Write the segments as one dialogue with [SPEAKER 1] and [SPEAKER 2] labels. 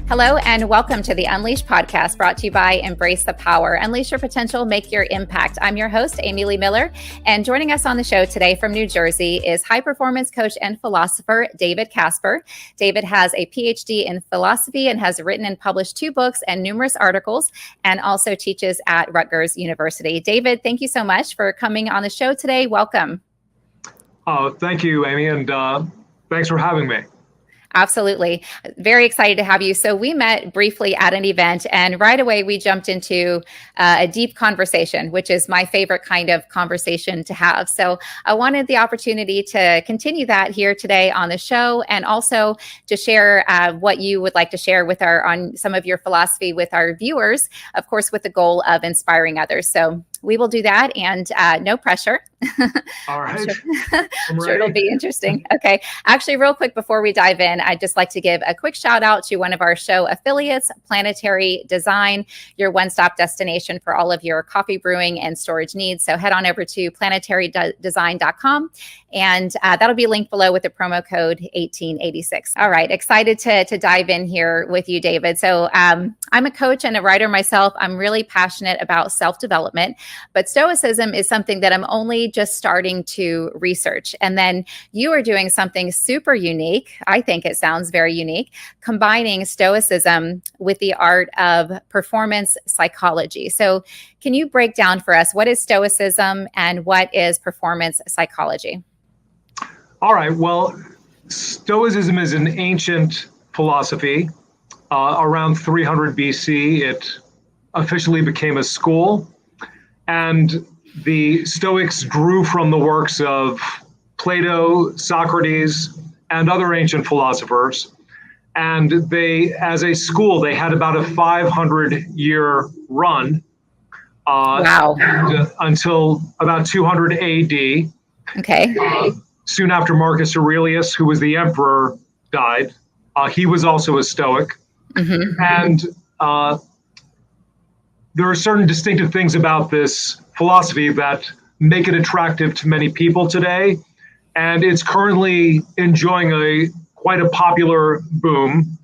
[SPEAKER 1] Hello and welcome to the Unleash podcast, brought to you by Embrace the Power. Unleash your potential, make your impact. I'm your host, Amy Lee Miller, and joining us on the show today from New Jersey is high-performance coach and philosopher David Kaspar. David has a Ph.D. in philosophy and has written and published 2 books and numerous articles, and also teaches at Rutgers University. David, thank you so much for coming on the show today. Welcome.
[SPEAKER 2] Oh, thank you, Amy, and thanks for having me.
[SPEAKER 1] Absolutely. Very excited to have you. So we met briefly at an event, and right away we jumped into a deep conversation, which is my favorite kind of conversation to have. So I wanted the opportunity to continue that here today on the show, and also to share what you would like to share with on some of your philosophy with our viewers, of course, with the goal of inspiring others. So we will do that, and no pressure.
[SPEAKER 2] All right.
[SPEAKER 1] I'm sure it'll be interesting. Okay. Actually, real quick before we dive in, I'd just like to give a quick shout out to one of our show affiliates, Planetary Design, your one-stop destination for all of your coffee brewing and storage needs. So head on over to planetarydesign.com, and that'll be linked below with the promo code 1886. All right. Excited to dive in here with you, David. So I'm a coach and a writer myself. I'm really passionate about self-development, but Stoicism is something that I'm only just starting to research. And then you are doing something super unique. I think it sounds very unique, combining Stoicism with the art of performance psychology. So can you break down for us what is Stoicism and what is performance psychology?
[SPEAKER 2] All right. Well, Stoicism is an ancient philosophy. Around 300 BC, it officially became a school. And the Stoics drew from the works of Plato, Socrates, and other ancient philosophers. And they, as a school, they had about a 500-year run until about 200 AD.
[SPEAKER 1] Okay.
[SPEAKER 2] Soon after Marcus Aurelius, who was the emperor, died. He was also a Stoic. Mm-hmm. And there are certain distinctive things about this philosophy that make it attractive to many people today. And it's currently enjoying quite a popular boom.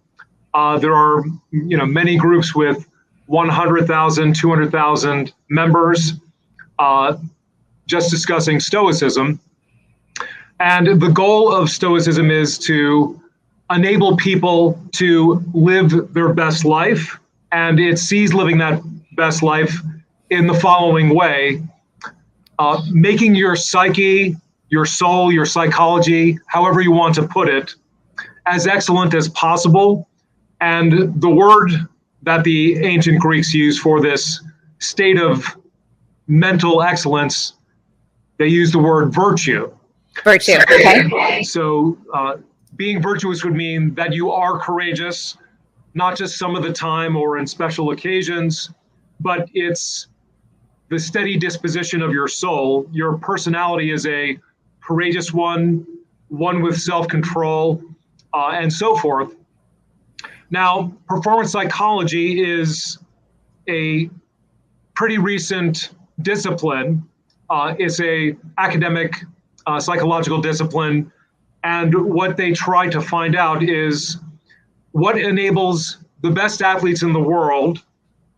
[SPEAKER 2] There are, many groups with 100,000, 200,000 members just discussing Stoicism. And the goal of Stoicism is to enable people to live their best life. And it sees living that best life in the following way: making your psyche, your soul, your psychology, however you want to put it, as excellent as possible. And the word that the ancient Greeks used for this state of mental excellence, they used the word virtue.
[SPEAKER 1] Virtue, okay.
[SPEAKER 2] So being virtuous would mean that you are courageous, not just some of the time or in special occasions, but it's the steady disposition of your soul. Your personality is a courageous one with self-control, and so forth. Now, performance psychology is a pretty recent discipline. It's a academic psychological discipline, and what they try to find out is what enables the best athletes in the world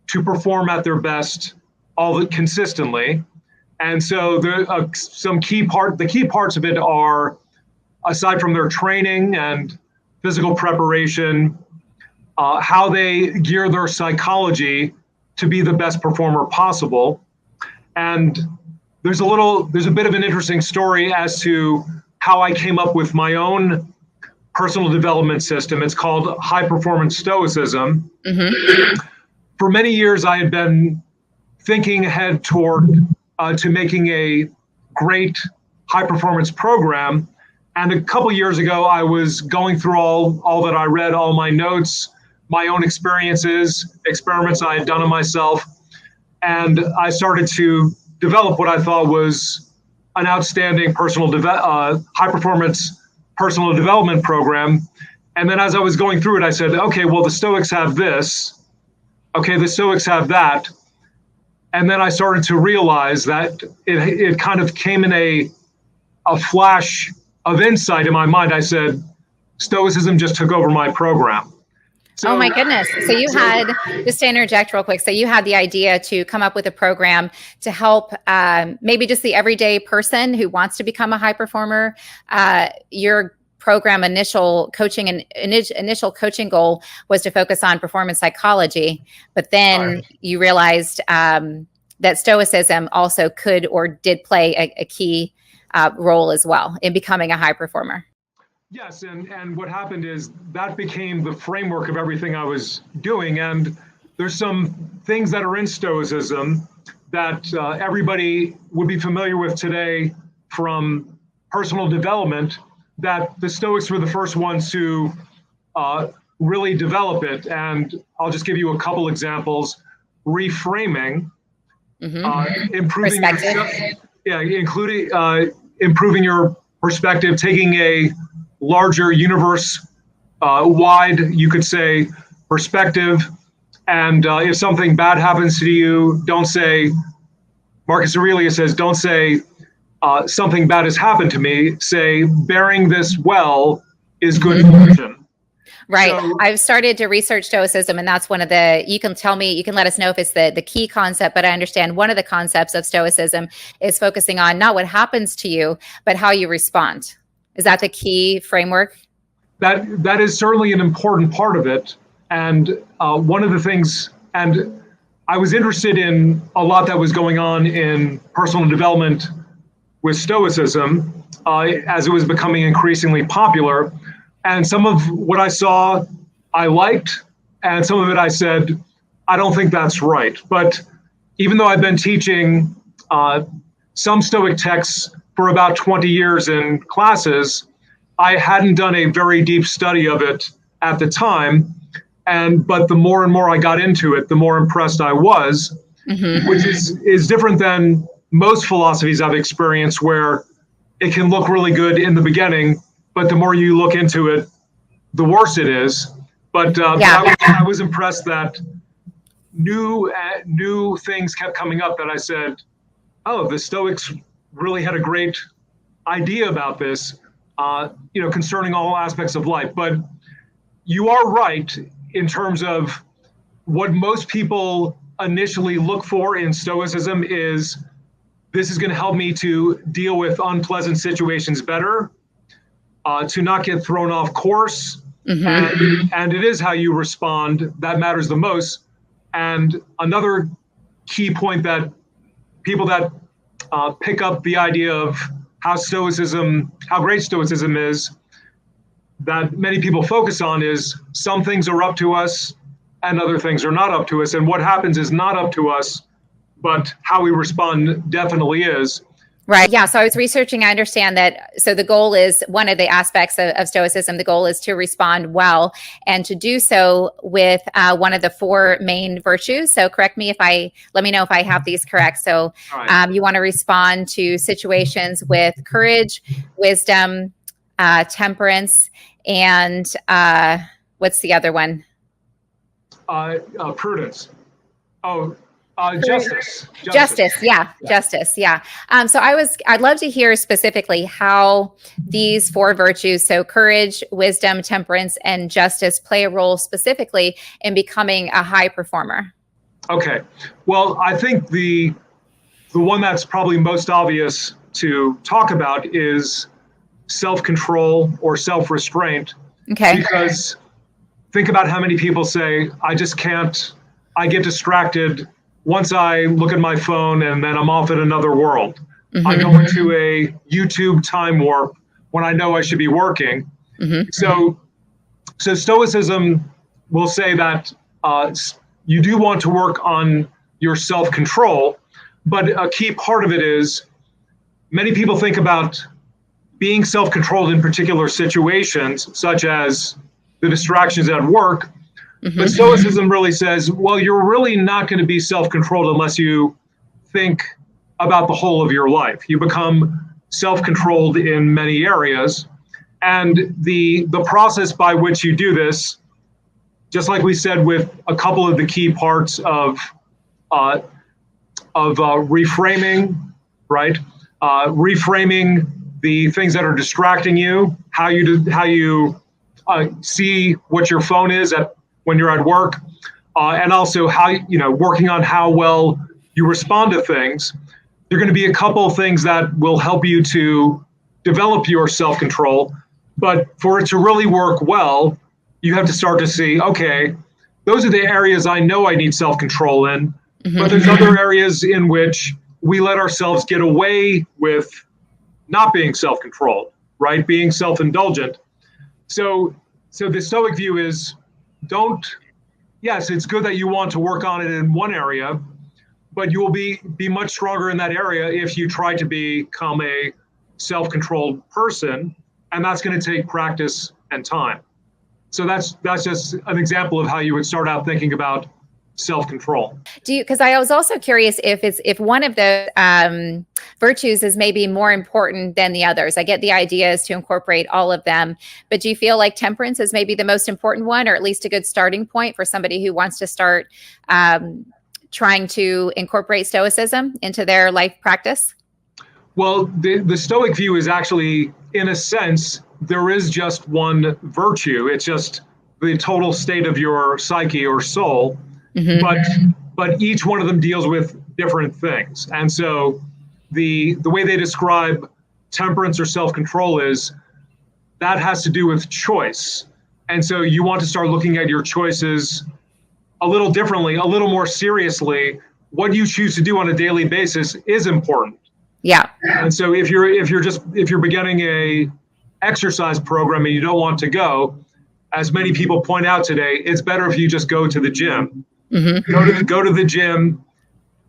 [SPEAKER 2] to perform at their best consistently. And so there are the key parts of it are, aside from their training and physical preparation, how they gear their psychology to be the best performer possible. And there's a bit of an interesting story as to how I came up with my own personal development system. It's called High-Performance Stoicism. Mm-hmm. For many years, I had been thinking ahead toward to making a great high-performance program. And a couple years ago, I was going through all that I read, all my notes, my own experiences, experiments I had done on myself. And I started to develop what I thought was an outstanding high-performance personal development program. And then as I was going through it, I said, okay, well, the Stoics have this. Okay, the Stoics have that. And then I started to realize that it kind of came in a flash of insight in my mind. I said, Stoicism just took over my program.
[SPEAKER 1] So, oh my goodness. So you had, just to interject real quick, so you had the idea to come up with a program to help maybe just the everyday person who wants to become a high performer. Your program initial coaching goal was to focus on performance psychology, but then you realized that Stoicism also could or did play a key role as well in becoming a high performer.
[SPEAKER 2] Yes, and what happened is that became the framework of everything I was doing. And there's some things that are in Stoicism that everybody would be familiar with today from personal development, that the Stoics were the first ones to really develop it. And I'll just give you a couple examples. Reframing, improving improving your perspective, taking a larger universe wide, you could say, perspective. And if something bad happens to you, don't say, Marcus Aurelius says, don't say something bad has happened to me. Say, bearing this well is good fortune.
[SPEAKER 1] Right. So, I've started to research Stoicism, and that's one of you can let us know if it's the key concept, but I understand one of the concepts of Stoicism is focusing on not what happens to you, but how you respond. Is that the key framework?
[SPEAKER 2] That is certainly an important part of it. And one of the things, and I was interested in a lot that was going on in personal development with Stoicism as it was becoming increasingly popular. And some of what I saw, I liked, and some of it I said, I don't think that's right. But even though I've been teaching some Stoic texts for about 20 years in classes, I hadn't done a very deep study of it at the time. But the more and more I got into it, the more impressed I was, which is different than most philosophies I've experienced, where it can look really good in the beginning, but the more you look into it, the worse it is. But I was impressed that new things kept coming up that I said, oh, the Stoics really had a great idea about this, concerning all aspects of life. But you are right in terms of what most people initially look for in Stoicism is, this is going to help me to deal with unpleasant situations better, to not get thrown off course. And it is how you respond that matters the most. And another key point that people that pick up the idea of how great Stoicism is, that many people focus on is some things are up to us and other things are not up to us. And what happens is not up to us, but how we respond definitely is.
[SPEAKER 1] Right. Yeah. So I was researching. I understand that. So the goal is, one of the aspects of Stoicism, the goal is to respond well, and to do so with one of the four main virtues. So let me know if I have these correct. So you want to respond to situations with courage, wisdom, temperance, and what's the other one?
[SPEAKER 2] Prudence. Justice.
[SPEAKER 1] Justice. Yeah. So I'd love to hear specifically how these four virtues, so courage, wisdom, temperance, and justice, play a role specifically in becoming a high performer.
[SPEAKER 2] Okay. Well, I think the one that's probably most obvious to talk about is self-control or self-restraint.
[SPEAKER 1] Okay.
[SPEAKER 2] Because think about how many people say, I get distracted once I look at my phone and then I'm off in another world. I go into a YouTube time warp when I know I should be working. So Stoicism will say that you do want to work on your self-control, but a key part of it is, many people think about being self-controlled in particular situations, such as the distractions at work. But Stoicism really says, well, you're really not going to be self-controlled unless you think about the whole of your life. You become self-controlled in many areas. And the process by which you do this, just like we said with a couple of the key parts of reframing, right? Reframing the things that are distracting you, how you see what your phone is when you're at work, and also how, working on how well you respond to things. There are going to be a couple of things that will help you to develop your self-control. But for it to really work well, you have to start to see, okay, those are the areas I know I need self-control in, but there's other areas in which we let ourselves get away with not being self-controlled, right? Being self-indulgent. So the Stoic view is, yes, it's good that you want to work on it in one area, but you will be much stronger in that area if you try to become a self-controlled person, and that's going to take practice and time. So that's just an example of how you would start out thinking about self-control.
[SPEAKER 1] Because I was also curious if one of the virtues is maybe more important than the others. I get the idea is to incorporate all of them, but do you feel like temperance is maybe the most important one, or at least a good starting point for somebody who wants to start trying to incorporate Stoicism into their life practice?
[SPEAKER 2] Well, the Stoic view is actually, in a sense, there is just one virtue. It's just the total state of your psyche or soul. But each one of them deals with different things. And so the way they describe temperance or self-control is that has to do with choice. And so you want to start looking at your choices a little differently, a little more seriously. What you choose to do on a daily basis is important.
[SPEAKER 1] Yeah.
[SPEAKER 2] And so if you're beginning a exercise program and you don't want to go, as many people point out today, it's better if you just go to the gym. Go to the gym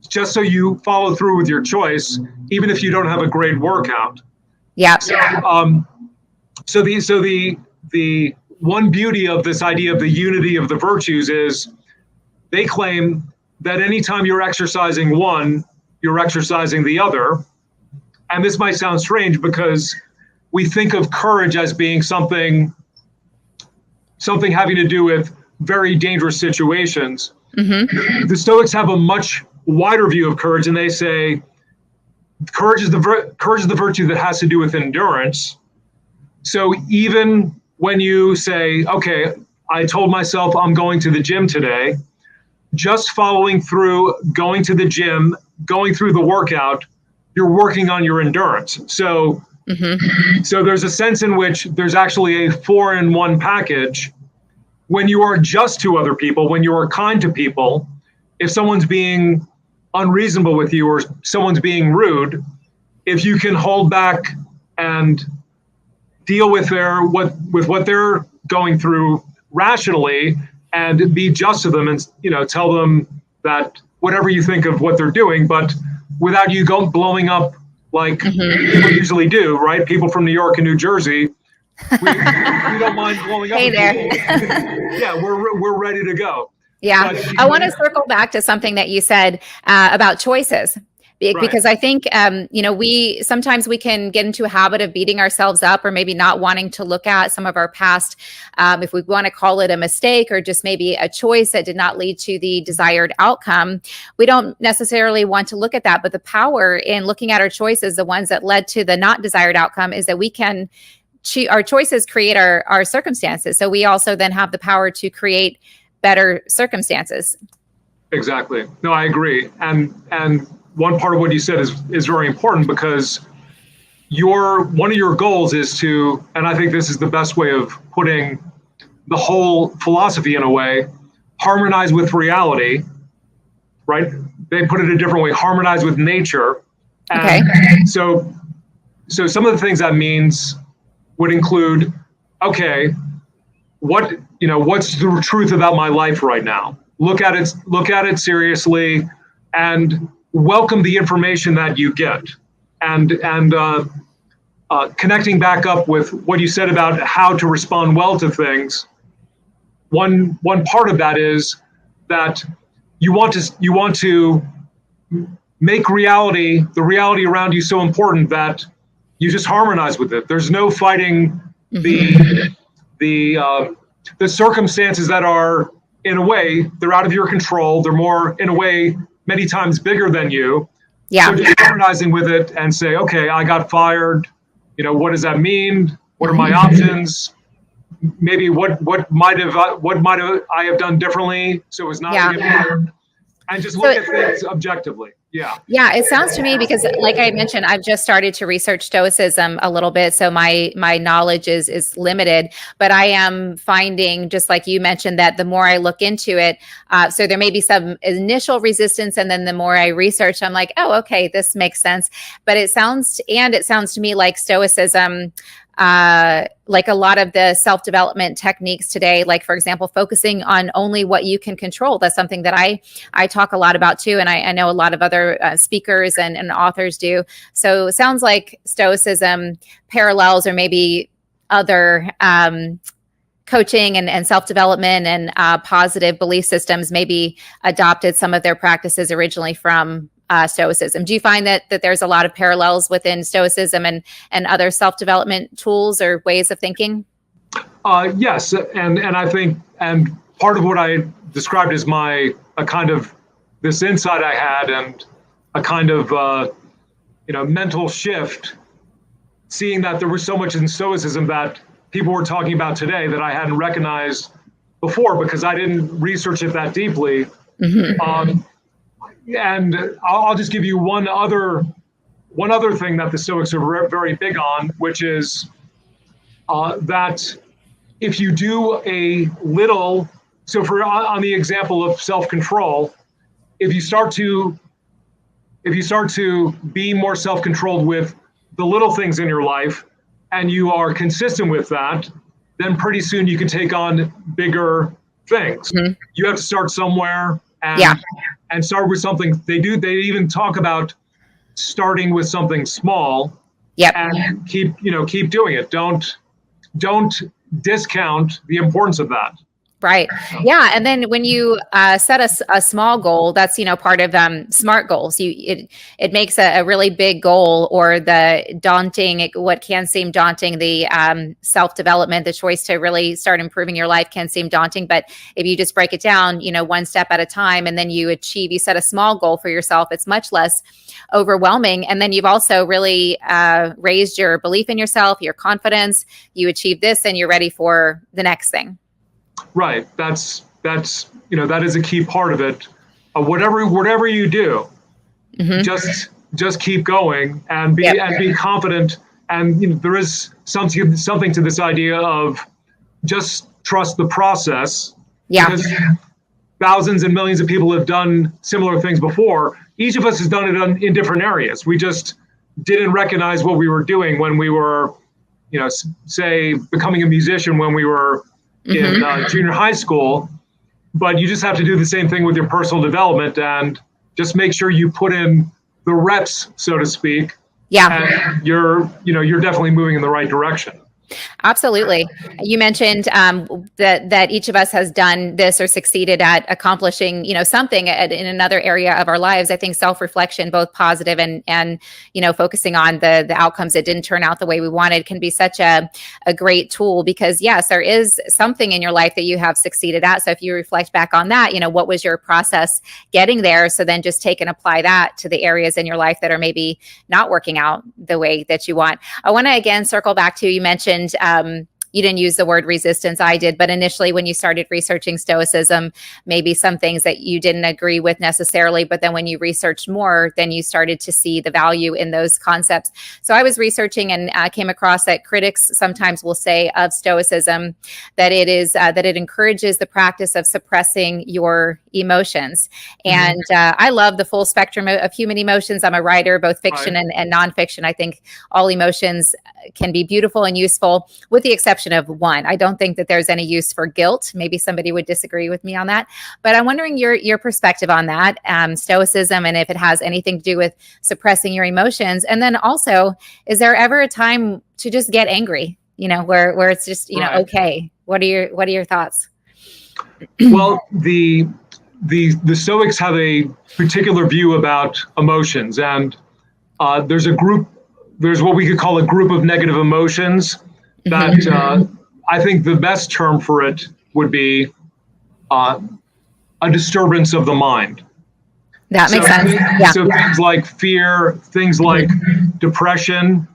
[SPEAKER 2] just so you follow through with your choice, even if you don't have a great workout.
[SPEAKER 1] Yeah.
[SPEAKER 2] So the one beauty of this idea of the unity of the virtues is they claim that anytime you're exercising one, you're exercising the other. And this might sound strange because we think of courage as being something having to do with very dangerous situations. The Stoics have a much wider view of courage, and they say courage is the virtue that has to do with endurance. So even when you say, okay, I told myself I'm going to the gym today, just following through, going to the gym, going through the workout, you're working on your endurance. So there's a sense in which there's actually a 4-in-1 package. When you are just to other people, when you are kind to people, if someone's being unreasonable with you or someone's being rude, if you can hold back and deal with what they're going through rationally and be just to them and tell them that whatever you think of what they're doing, but without you blowing up like people usually do, right? People from New York and New Jersey. We don't mind blowing up.
[SPEAKER 1] Hey there.
[SPEAKER 2] Yeah, we're ready to go.
[SPEAKER 1] Yeah, I want to circle back to something that you said about choices, because I think we sometimes can get into a habit of beating ourselves up, or maybe not wanting to look at some of our past, if we want to call it a mistake or just maybe a choice that did not lead to the desired outcome. We don't necessarily want to look at that, but the power in looking at our choices, the ones that led to the not desired outcome, is that we can. Our choices create our circumstances. So we also then have the power to create better circumstances.
[SPEAKER 2] Exactly. No, I agree. And one part of what you said is very important, because one of your goals is to, and I think this is the best way of putting the whole philosophy in a way, harmonize with reality, right? They put it a different way, harmonize with nature. And so some of the things that means would include, okay, what's the truth about my life right now? Look at it seriously, and welcome the information that you get, and connecting back up with what you said about how to respond well to things, one part of that is that you want to make the reality around you so important that you just harmonize with it. There's no fighting the circumstances that are, in a way, they're out of your control. They're more, in a way, many times bigger than you.
[SPEAKER 1] Yeah.
[SPEAKER 2] So just harmonizing with it and say, okay, I got fired. What does that mean? What are my options? Maybe what might I have done differently so as not to get fired? And just look at things objectively. Yeah.
[SPEAKER 1] Yeah, it sounds to me, because like I mentioned, I've just started to research Stoicism a little bit. So my knowledge is limited, but I am finding, just like you mentioned, that the more I look into it, so there may be some initial resistance. And then the more I research, I'm like, oh, okay, this makes sense. But it sounds to me like Stoicism, like a lot of the self-development techniques today, like, for example, focusing on only what you can control. That's something that I talk a lot about too. And I know a lot of other speakers and authors do. So it sounds like Stoicism parallels, or maybe other coaching and self-development and positive belief systems maybe adopted some of their practices originally from Stoicism. Do you find that there's a lot of parallels within Stoicism and other self-development tools or ways of thinking?
[SPEAKER 2] Yes, and I think, and part of what I described as a kind of this insight I had, and a kind of mental shift, seeing that there was so much in Stoicism that people were talking about today that I hadn't recognized before because I didn't research it that deeply. Mm-hmm. And I'll just give you one other thing that the Stoics are very big on, which is that if you do a little, so on the example of self-control, if you start to be more self-controlled with the little things in your life, and you are consistent with that, then pretty soon you can take on bigger things. Mm-hmm. You have to start somewhere. And start with something. They even talk about starting with something small. Yep. And keep doing it. Don't discount the importance of that.
[SPEAKER 1] Right. Yeah. And then when you set a small goal, that's, part of SMART goals. It makes a really big goal, or the daunting, what can seem daunting, the self-development, the choice to really start improving your life can seem daunting. But if you just break it down, one step at a time, and then you set a small goal for yourself, it's much less overwhelming. And then you've also really raised your belief in yourself, your confidence. You achieve this and you're ready for the next thing.
[SPEAKER 2] Right. That is a key part of it. Whatever you do, mm-hmm. just keep going and be confident. And there is something to this idea of just trust the process. Yeah. Because thousands and millions of people have done similar things before. Each of us has done it in different areas. We just didn't recognize what we were doing when we were, say, becoming a musician when we were in junior high school, but you just have to do the same thing with your personal development and just make sure you put in the reps, so to speak. Yeah. And you're definitely moving in the right direction.
[SPEAKER 1] Absolutely. You mentioned that each of us has done this or succeeded at accomplishing, something in another area of our lives. I think self-reflection, both positive and focusing on the outcomes that didn't turn out the way we wanted, can be such a great tool, because yes, there is something in your life that you have succeeded at. So if you reflect back on that, what was your process getting there? So then just take and apply that to the areas in your life that are maybe not working out the way that you want. I want to again circle back to, you mentioned you didn't use the word resistance, I did, but initially when you started researching Stoicism, maybe some things that you didn't agree with necessarily, but then when you researched more, then you started to see the value in those concepts. So I was researching and came across that critics sometimes will say of Stoicism that it encourages the practice of suppressing your emotions. And I love the full spectrum of human emotions. I'm a writer, both fiction and nonfiction. I think all emotions can be beautiful and useful, with the exception direction of one. I don't think that there's any use for guilt. Maybe somebody would disagree with me on that, but I'm wondering your perspective on that, Stoicism, and if it has anything to do with suppressing your emotions. And then also, is there ever a time to just get angry, where it's just,
[SPEAKER 2] Right.
[SPEAKER 1] okay. What are your thoughts?
[SPEAKER 2] Well, the Stoics have a particular view about emotions, and there's what we could call a group of negative emotions that I think the best term for it would be a disturbance of the mind.
[SPEAKER 1] That makes sense. Yeah.
[SPEAKER 2] So things like fear, things like depression,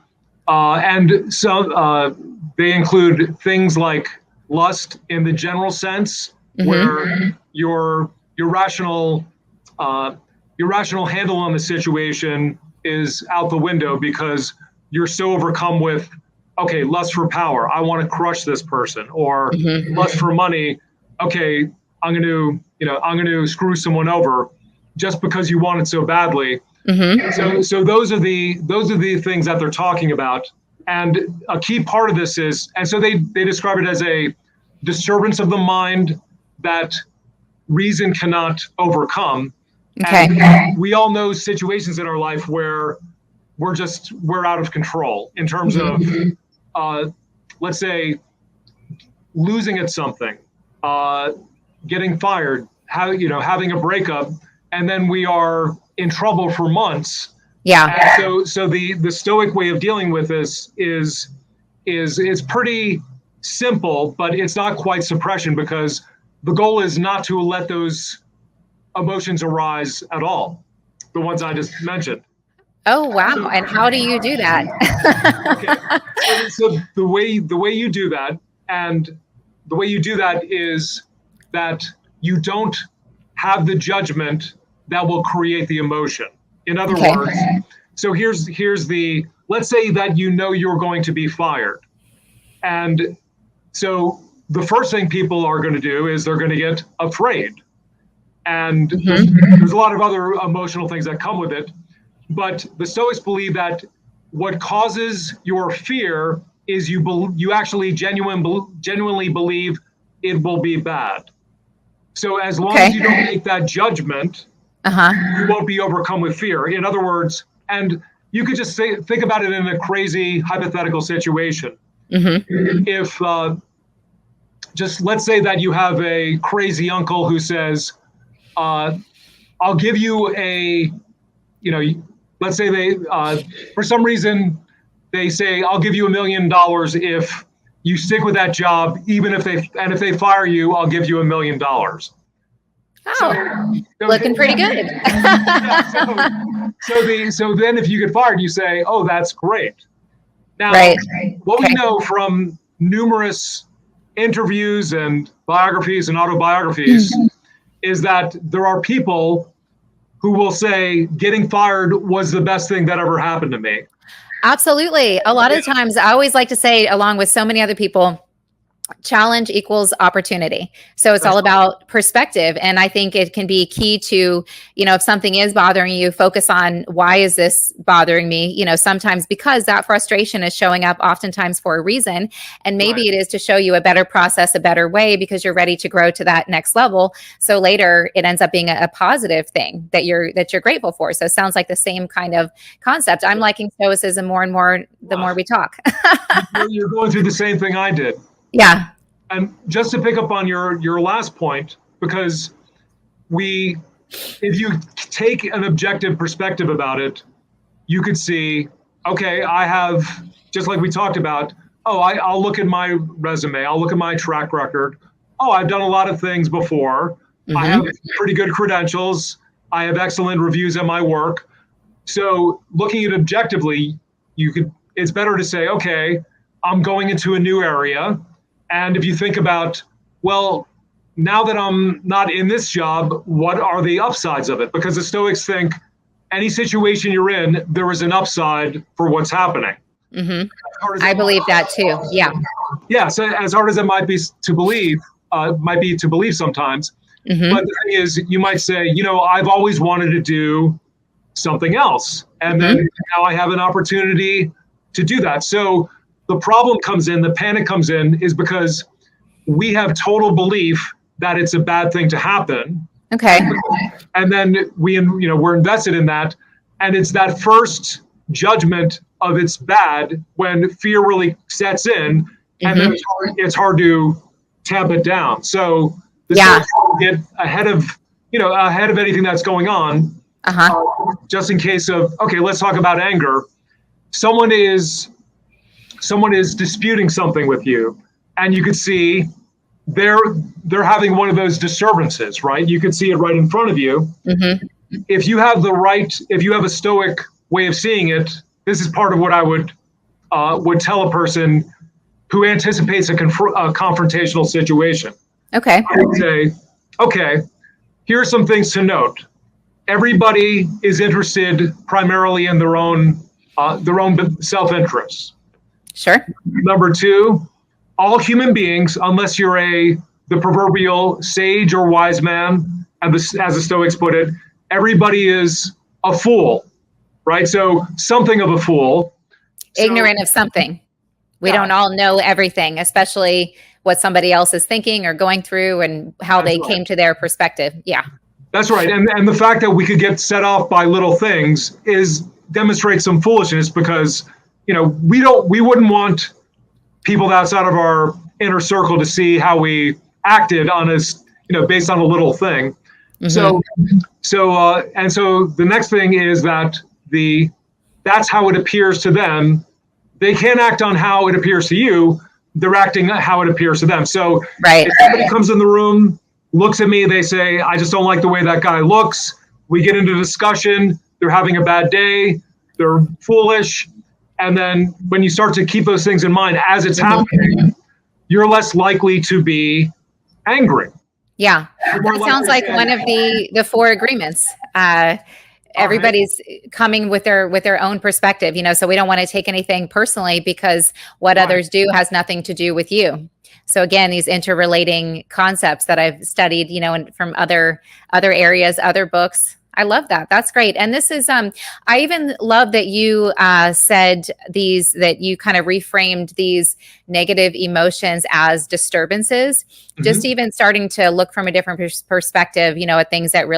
[SPEAKER 2] and so they include things like lust in the general sense, where your rational handle on the situation is out the window because you're so overcome with, okay, lust for power, I want to crush this person, or lust for money, okay, I'm going to screw someone over just because you want it so badly. So those are the things that they're talking about. And a key part of this is, and so they describe it as a disturbance of the mind that reason cannot overcome.
[SPEAKER 1] Okay.
[SPEAKER 2] And we all know situations in our life where we're out of control in terms of, let's say, losing at something, getting fired, having a breakup, and then we are in trouble for months.
[SPEAKER 1] Yeah.
[SPEAKER 2] And so the Stoic way of dealing with this is pretty simple, but it's not quite suppression, because the goal is not to let those emotions arise at all, the ones I just mentioned.
[SPEAKER 1] Oh, wow. And how do you do that?
[SPEAKER 2] Okay. So the way you do that, is that you don't have the judgment that will create the emotion. In other words, so here's let's say that you're going to be fired. And so the first thing people are going to do is they're going to get afraid. And there's a lot of other emotional things that come with it. But the Stoics believe that what causes your fear is you actually genuinely believe it will be bad. So as long as you don't make that judgment, you won't be overcome with fear. In other words, and you could just think about it in a crazy hypothetical situation. If just let's say that you have a crazy uncle who says, I'll give you let's say they, for some reason, they say, I'll give you $1 million if you stick with that job, even if they fire you, I'll give you $1 million.
[SPEAKER 1] Oh, looking pretty good.
[SPEAKER 2] So then if you get fired, you say, oh, that's great. Now, what we know from numerous interviews and biographies and autobiographies is that there are people who will say getting fired was the best thing that ever happened to me.
[SPEAKER 1] Absolutely. A lot of times I always like to say, along with so many other people, challenge equals opportunity. So it's all about perspective. And I think it can be key to, if something is bothering you, focus on why is this bothering me? Sometimes because that frustration is showing up oftentimes for a reason. And maybe it is to show you a better process, a better way, because you're ready to grow to that next level. So later it ends up being a positive thing that you're grateful for. So it sounds like the same kind of concept. I'm liking Stoicism more and more the more we talk.
[SPEAKER 2] You're going through the same thing I did.
[SPEAKER 1] Yeah.
[SPEAKER 2] And just to pick up on your last point, because if you take an objective perspective about it, you could see, okay, I have, just like we talked about, I'll look at my resume, I'll look at my track record. Oh, I've done a lot of things before. I have pretty good credentials. I have excellent reviews at my work. So looking at it objectively, it's better to say, okay, I'm going into a new area. And if you think about, well, now that I'm not in this job, what are the upsides of it? Because the Stoics think any situation you're in, there is an upside for what's happening.
[SPEAKER 1] I believe that too. Yeah.
[SPEAKER 2] Yeah. So as hard as it might be to believe sometimes. But the thing is, you might say, I've always wanted to do something else. And then now I have an opportunity to do that. So the problem comes in, the panic comes in, is because we have total belief that it's a bad thing to happen.
[SPEAKER 1] Okay.
[SPEAKER 2] And then we're invested in that. And it's that first judgment of it's bad when fear really sets in, and then it's hard to tamp it down. So the Stoics get ahead of anything that's going on, just in case of, okay, let's talk about anger. Someone is disputing something with you, and you could see they're having one of those disturbances, right? You could see it right in front of you. If you have a Stoic way of seeing it, this is part of what I would tell a person who anticipates a confrontational situation. Okay. I would say, okay, here are some things to note. Everybody is interested primarily in their own self-interest. Sure. Number two, all human beings, unless you're the proverbial sage or wise man, as the Stoics put it, everybody is a fool, right? So something of a fool.
[SPEAKER 1] Ignorant of something. We don't all know everything, especially what somebody else is thinking or going through and how they came to their perspective. Yeah.
[SPEAKER 2] That's right. And the fact that we could get set off by little things demonstrates some foolishness, because, we wouldn't want people outside of our inner circle to see how we acted based on a little thing. So the next thing is that that's how it appears to them. They can't act on how it appears to you. They're acting how it appears to them. So if somebody comes in the room, looks at me, they say, I just don't like the way that guy looks. We get into discussion. They're having a bad day. They're foolish. And then when you start to keep those things in mind as it's happening, you're less likely to be angry.
[SPEAKER 1] Yeah, that sounds like one of the four agreements. Everybody's coming with their own perspective, so we don't want to take anything personally, because what others do has nothing to do with you. So again, these interrelating concepts that I've studied, from other areas, other books. I love that. That's great. And this is, I even love that you said that you kind of reframed these negative emotions as disturbances, just even starting to look from a different perspective, at things that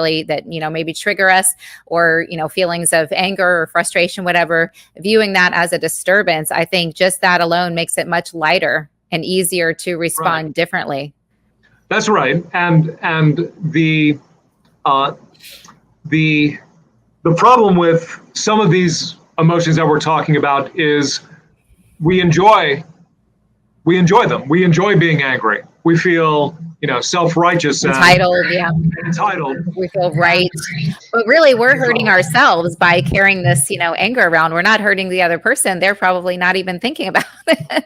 [SPEAKER 1] maybe trigger us, or, feelings of anger or frustration, whatever, viewing that as a disturbance. I think just that alone makes it much lighter and easier to respond differently.
[SPEAKER 2] That's right. And the problem with some of these emotions that we're talking about is we enjoy them. We enjoy being angry. We feel, self-righteous,
[SPEAKER 1] entitled.
[SPEAKER 2] Entitled.
[SPEAKER 1] We feel right, but really we're hurting ourselves by carrying this, anger around. We're not hurting the other person. They're probably not even thinking about it.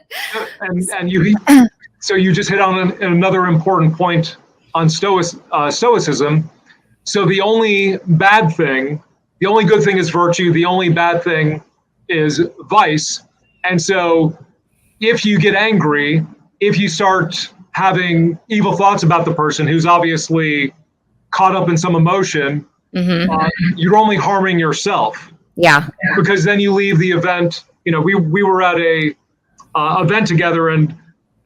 [SPEAKER 2] So you just hit on another important point on Stoicism. So the only good thing is virtue. The only bad thing is vice. And so if you get angry, if you start having evil thoughts about the person who's obviously caught up in some emotion, you're only harming yourself.
[SPEAKER 1] Yeah.
[SPEAKER 2] Because then you leave the event. We were at a event together, and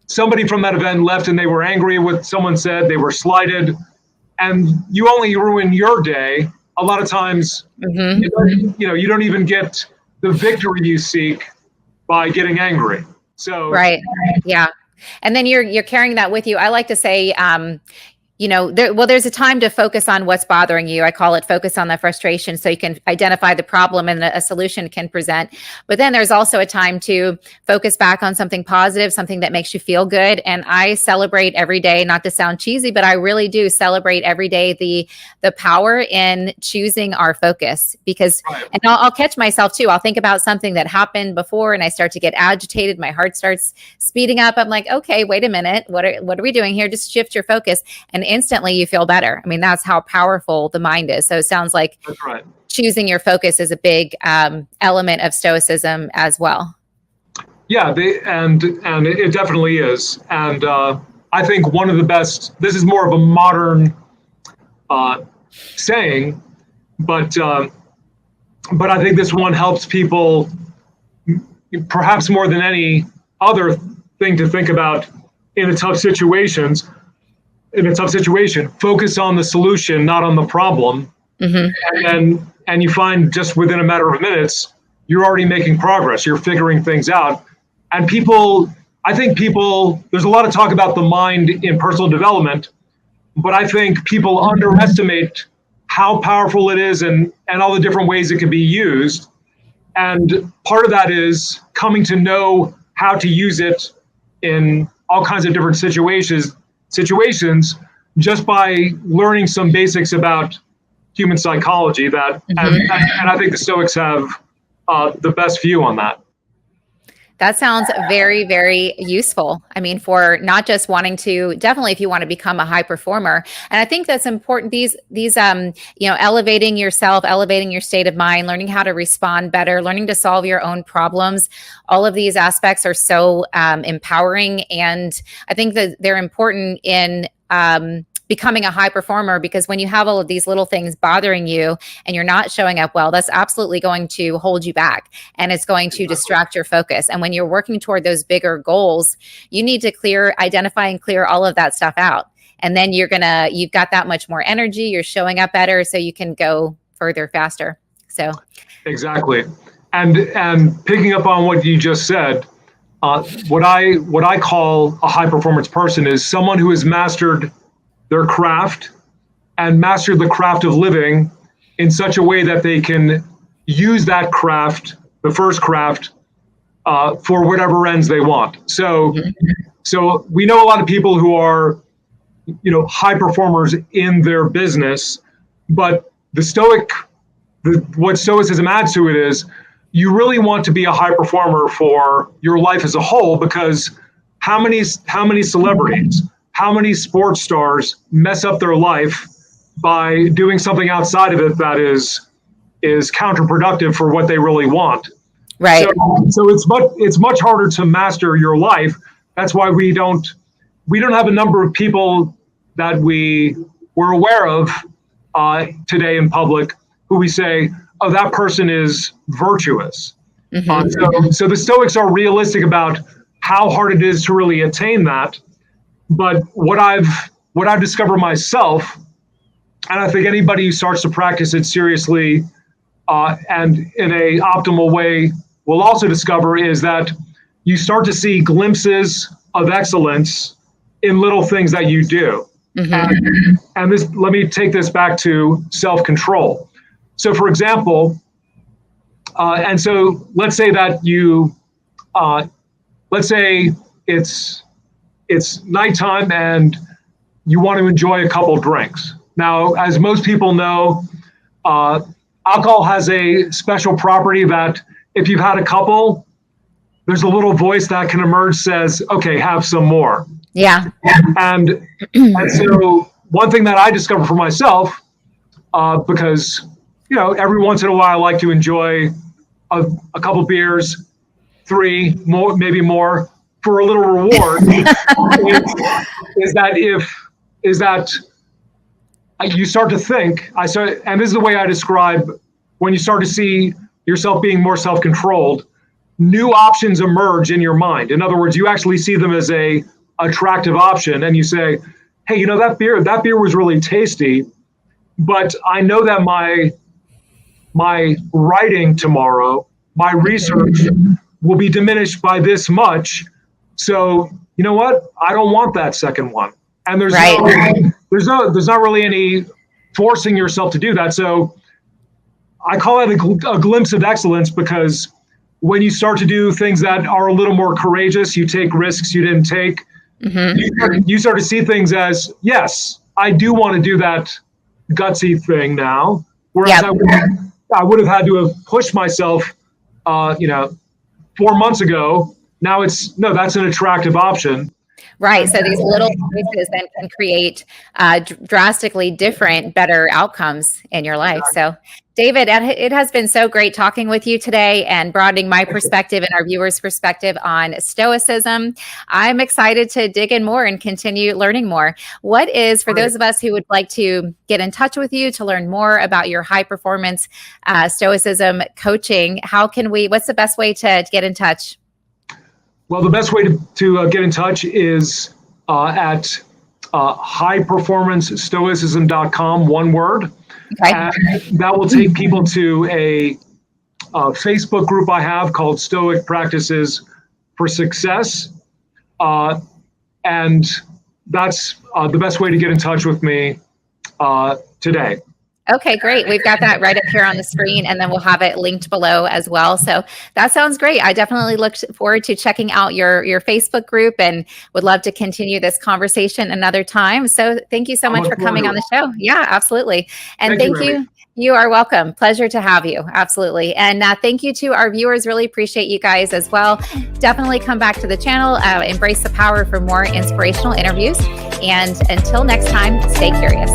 [SPEAKER 2] somebody from that event left, and they were angry with what someone said. They were slighted. And you only ruin your day. A lot of times, you don't even get the victory you seek by getting angry. So
[SPEAKER 1] right, yeah. And then you're carrying that with you. I like to say, there's a time to focus on what's bothering you. I call it focus on the frustration, so you can identify the problem and a solution can present. But then there's also a time to focus back on something positive, something that makes you feel good. And I celebrate every day, not to sound cheesy, but I really do celebrate every day the power in choosing our focus, because, and I'll catch myself too. I'll think about something that happened before and I start to get agitated. My heart starts speeding up. I'm like, okay, wait a minute. What are we doing here? Just shift your focus. And instantly you feel better. I mean, that's how powerful the mind is. So it sounds like choosing your focus is a big element of Stoicism as well.
[SPEAKER 2] Yeah, and it definitely is. And I think one of the best, this is more of a modern saying, but I think this one helps people perhaps more than any other thing to think about in a tough situation, focus on the solution, not on the problem. And you find just within a matter of minutes, you're already making progress. You're figuring things out. And I think there's a lot of talk about the mind in personal development, but I think people underestimate how powerful it is and all the different ways it can be used. And part of that is coming to know how to use it in all kinds of different situations just by learning some basics about human psychology and I think the Stoics have the best view on that.
[SPEAKER 1] That sounds very, very useful. I mean, for not just wanting to, definitely if you want to become a high performer. And I think that's important. These, elevating yourself, elevating your state of mind, learning how to respond better, learning to solve your own problems. All of these aspects are so empowering. And I think that they're important in becoming a high performer, because when you have all of these little things bothering you and you're not showing up well, that's absolutely going to hold you back and it's going to distract your focus. And when you're working toward those bigger goals, you need to identify and clear all of that stuff out. And then you've got that much more energy, you're showing up better, so you can go further faster. So
[SPEAKER 2] exactly. And picking up on what you just said, what I call a high performance person is someone who has mastered their craft and master the craft of living in such a way that they can use that craft, the first craft, for whatever ends they want. So we know a lot of people who are, high performers in their business, but what Stoicism adds to it is you really want to be a high performer for your life as a whole, because how many celebrities, how many sports stars mess up their life by doing something outside of it that is counterproductive for what they really want?
[SPEAKER 1] Right.
[SPEAKER 2] So it's much harder to master your life. That's why we don't have a number of people that we're aware of today in public who we say, oh, that person is virtuous. So the Stoics are realistic about how hard it is to really attain that. But what I've discovered myself, and I think anybody who starts to practice it seriously and in a optimal way will also discover, is that you start to see glimpses of excellence in little things that you do. And this, let me take this back to self-control. So, for example, and so let's say that let's say it's nighttime and you want to enjoy a couple drinks. Now, as most people know, alcohol has a special property that if you've had a couple, there's a little voice that can emerge, says, okay, have some more.
[SPEAKER 1] Yeah.
[SPEAKER 2] And so one thing that I discovered for myself, because, every once in a while I like to enjoy a couple beers, 3 more, maybe more, for a little reward, is that you start to think, and this is the way I describe when you start to see yourself being more self-controlled, new options emerge in your mind. In other words, you actually see them as a attractive option, and you say, hey, that beer was really tasty, but I know that my writing tomorrow, my research will be diminished by this much. So you know what? I don't want that second one. And there's not really any forcing yourself to do that. So I call it a glimpse of excellence, because when you start to do things that are a little more courageous, you take risks you didn't take. You start to see things as, yes, I do want to do that gutsy thing now. Whereas I would have had to have pushed myself, 4 months ago. Now that's an attractive option.
[SPEAKER 1] Right. So these little choices then can create drastically different, better outcomes in your life. So, David, it has been so great talking with you today and broadening my perspective and our viewers' perspective on Stoicism. I'm excited to dig in more and continue learning more. What is, for those of us who would like to get in touch with you to learn more about your high performance Stoicism coaching, what's the best way to get in touch?
[SPEAKER 2] Well, the best way to get in touch is at high-performance-stoicism.com, one word.
[SPEAKER 1] Okay.
[SPEAKER 2] And that will take people to a Facebook group I have called Stoic Practices for Success. And that's the best way to get in touch with me today.
[SPEAKER 1] Okay, great. We've got that right up here on the screen, and then we'll have it linked below as well. So that sounds great. I definitely look forward to checking out your Facebook group and would love to continue this conversation another time. So thank you so much for coming on the show. Yeah, absolutely. And thank you. You are welcome. Pleasure to have you. Absolutely. And thank you to our viewers. Really appreciate you guys as well. Definitely come back to the channel. Embrace the power for more inspirational interviews. And until next time, stay curious.